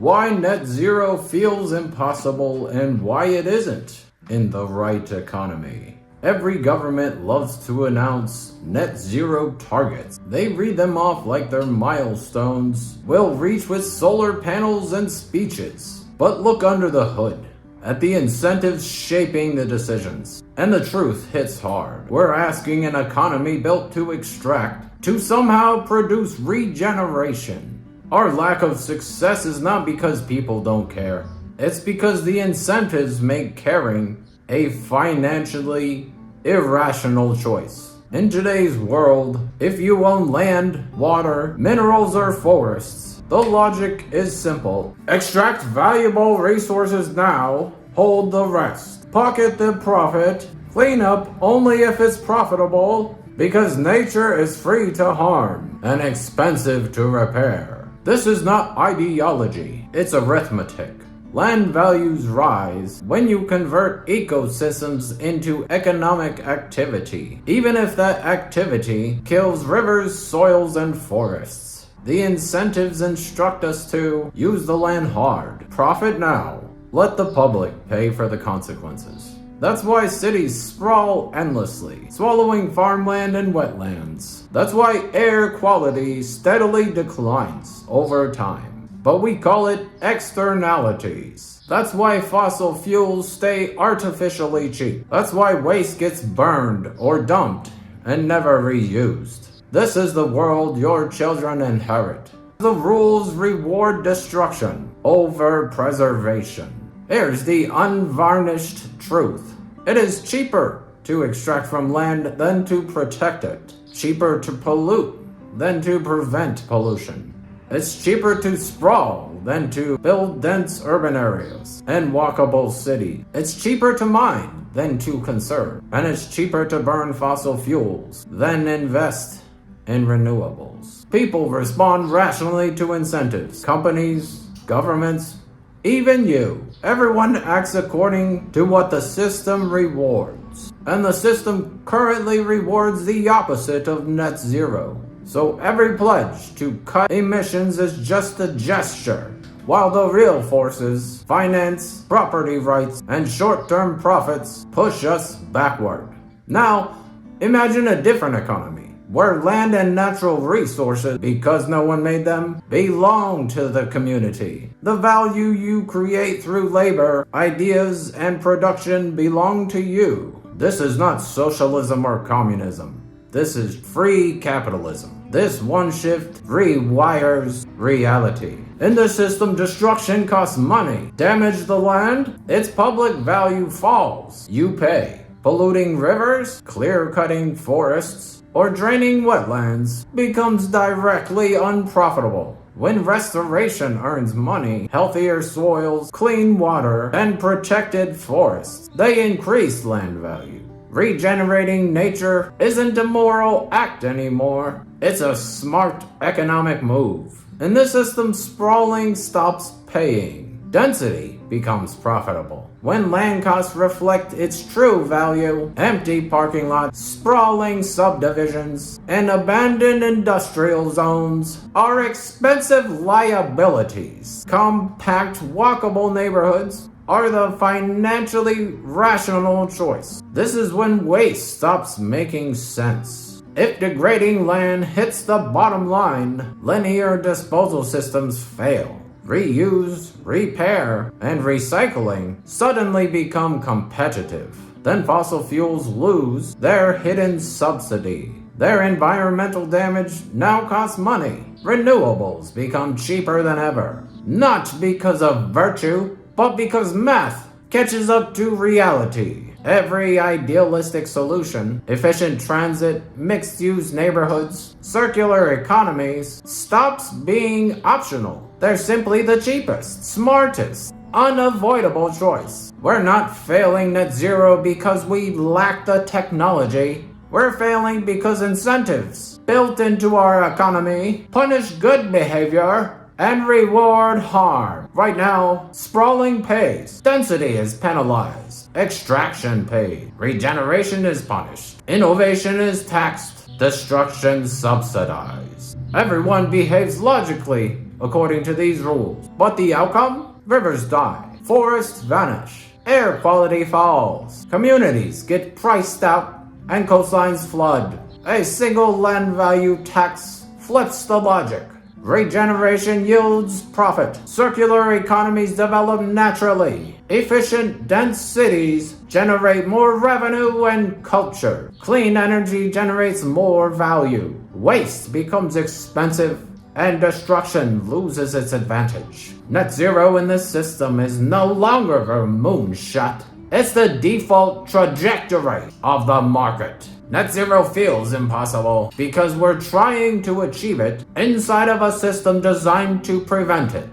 why net zero feels impossible and why it isn't in the right economy. Every government loves to announce net zero targets. They read them off like they're milestones we'll reach with solar panels and speeches. But look under the hood at the incentives shaping the decisions, and the truth hits hard. We're asking an economy built to extract to somehow produce regeneration. Our lack of success is not because people don't care. It's because the incentives make caring a financially irrational choice. In today's world, if you own land, water, minerals, or forests, the logic is simple. Extract valuable resources now, hold the rest. Pocket the profit, clean up only if it's profitable, because nature is free to harm and expensive to repair. This is not ideology, it's arithmetic. Land values rise when you convert ecosystems into economic activity, even if that activity kills rivers, soils, and forests. The incentives instruct us to use the land hard, profit now, let the public pay for the consequences. That's why cities sprawl endlessly, swallowing farmland and wetlands. That's why air quality steadily declines over time. But we call it externalities. That's why fossil fuels stay artificially cheap. That's why waste gets burned or dumped and never reused. This is the world your children inherit. The rules reward destruction over preservation. Here's the unvarnished truth. It is cheaper to extract from land than to protect it. Cheaper to pollute than to prevent pollution. It's cheaper to sprawl than to build dense urban areas and walkable cities. It's cheaper to mine than to conserve. And it's cheaper to burn fossil fuels than invest in renewables. People respond rationally to incentives. Companies, governments, even you. Everyone acts according to what the system rewards. And the system currently rewards the opposite of net zero. So every pledge to cut emissions is just a gesture, while the real forces, finance, property rights, and short-term profits push us backward. Now, imagine a different economy, where land and natural resources, because no one made them, belong to the community. The value you create through labor, ideas, and production belong to you. This is not socialism or communism. This is free capitalism. This one shift rewires reality. In the system, destruction costs money. Damage the land, its public value falls. You pay. Polluting rivers, clear-cutting forests, or draining wetlands becomes directly unprofitable. When restoration earns money, healthier soils, clean water, and protected forests, they increase land value. Regenerating nature isn't a moral act anymore. It's a smart economic move. In this system, sprawling stops paying. Density becomes profitable. When land costs reflect its true value, empty parking lots, sprawling subdivisions, and abandoned industrial zones are expensive liabilities. Compact, walkable neighborhoods are the financially rational choice. This is when waste stops making sense. If degrading land hits the bottom line, linear disposal systems fail. Reuse, repair, and recycling suddenly become competitive. Then fossil fuels lose their hidden subsidy. Their environmental damage now costs money. Renewables become cheaper than ever. Not because of virtue, but because math catches up to reality. Every idealistic solution, efficient transit, mixed-use neighborhoods, circular economies, stops being optional. They're simply the cheapest, smartest, unavoidable choice. We're not failing net zero because we lack the technology. We're failing because incentives built into our economy punish good behavior and reward harm. Right now, sprawling pays. Density is penalized. Extraction paid. Regeneration is punished. Innovation is taxed. Destruction subsidized. Everyone behaves logically according to these rules. But the outcome? Rivers die, forests vanish, air quality falls, communities get priced out, and coastlines flood. A single land value tax flips the logic. Regeneration yields profit. Circular economies develop naturally. Efficient, dense cities generate more revenue and culture. Clean energy generates more value. Waste becomes expensive, and destruction loses its advantage. Net zero in this system is no longer a moonshot. It's the default trajectory of the market. Net zero feels impossible because we're trying to achieve it inside of a system designed to prevent it.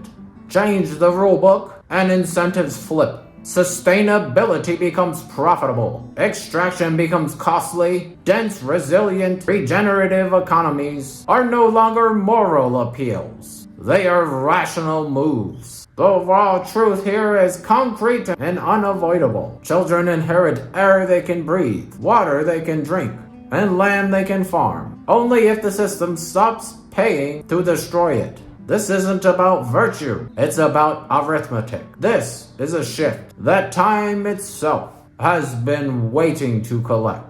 Change the rulebook and incentives flip. Sustainability becomes profitable. Extraction becomes costly. Dense, resilient, regenerative economies are no longer moral appeals. They are rational moves. The raw truth here is concrete and unavoidable. Children inherit air they can breathe, water they can drink, and land they can farm. Only if the system stops paying to destroy it. This isn't about virtue, it's about arithmetic. This is a shift that time itself has been waiting to collect.